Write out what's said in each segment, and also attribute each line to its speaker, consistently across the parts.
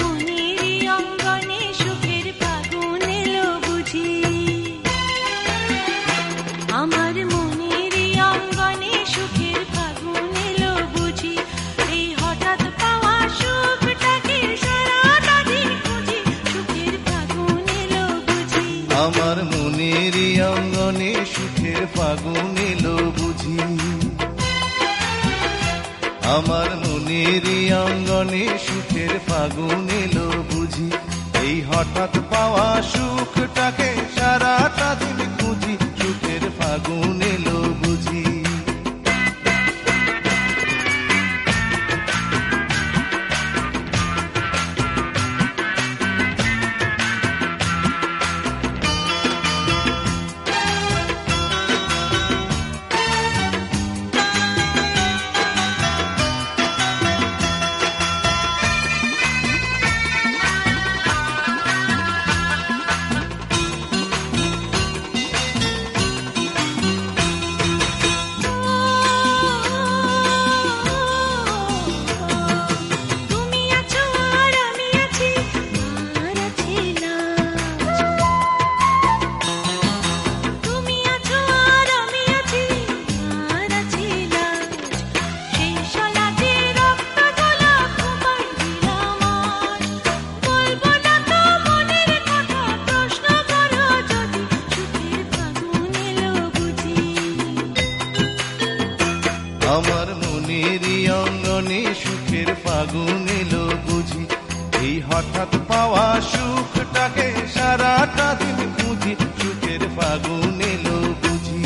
Speaker 1: মনেরই অঙ্গনে সুখের ফাগুন এলো বুঝি, আমার মনেরই অঙ্গনে সুখের ফাগুন এলো বুঝি, এই হঠাৎ পাওয়া সুখটাকে সারাটা দিন খুঁজি, সুখের ফাগুন এলো বুঝি।
Speaker 2: আমার মনেরই অঙ্গনে সুখের ফাগুন এলো বুঝি, আমার মনেরই অঙ্গনে সুখের ফাগুন এলো বুঝি, এই হঠাৎ পাওয়া সুখটাকে সারাটা দিন খুঁজি, সুখের ফাগুন এলো বুঝি।
Speaker 1: তুমি আছো আর আমি আছি, আর আছে লাজ। তুমি আছো আর আমি আছি, আর আছে লাজ। সেই সলাতে রক্ত জ্বলা খোপায় দিলাম আজ। বলবো না তো মনের কথা, প্রশ্ন করো যদি, সুখের ফাগুন এলো বুঝি।
Speaker 2: আমার মনেরই অঙ্গনে সুখের ফাগুন এলো বুঝি, এই হঠাৎ পাওয়া সুখটাকে সারাটা দিন খুঁজি, সুখের ফাগুন এলো বুঝি।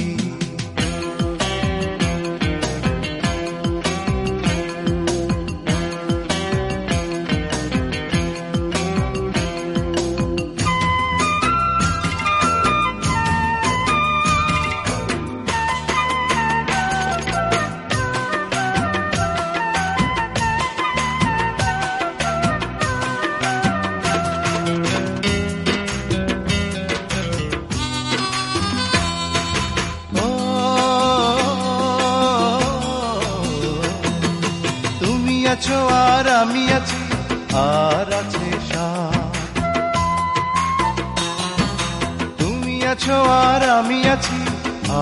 Speaker 2: তুমি আছো আর আমি আছি, আর আছে সাথ। তুমি আছো আর আমি আছি,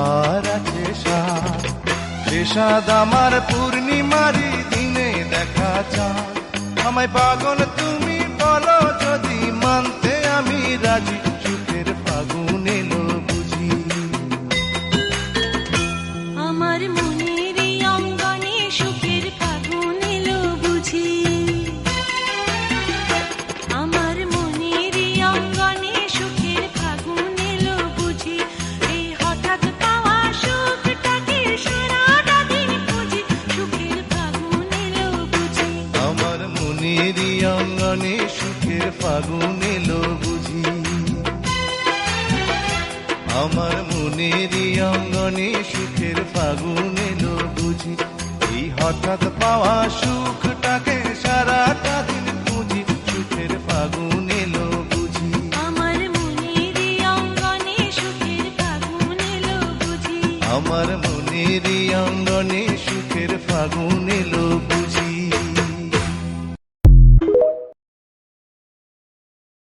Speaker 2: আর আছে সাথ। সে সাদ আমার পূর্ণিমারি দিনে দেখা চাঁদ, আমায় পাগল তুমি বলো যদি, মানতে আমি রাজি, সুখের ফাগুন এলো বুঝি।
Speaker 1: আমার মনেরই অঙ্গনে সুখের ফাগুন এলো বুঝি, আমার মনেরই অঙ্গনে সুখের ফাগুন এলো বুঝি, এই হঠাৎ পাওয়া সুখটাকে সারাটা দিন খুঁজি, সুখের ফাগুন এলো বুঝি।
Speaker 2: আমার মনেরই অঙ্গনে সুখের ফাগুন এলো বুঝি, আমার মনেরই অঙ্গনে সুখের ফাগুন এলো বুঝি, এই হঠাৎ পাওয়া সুখটাকে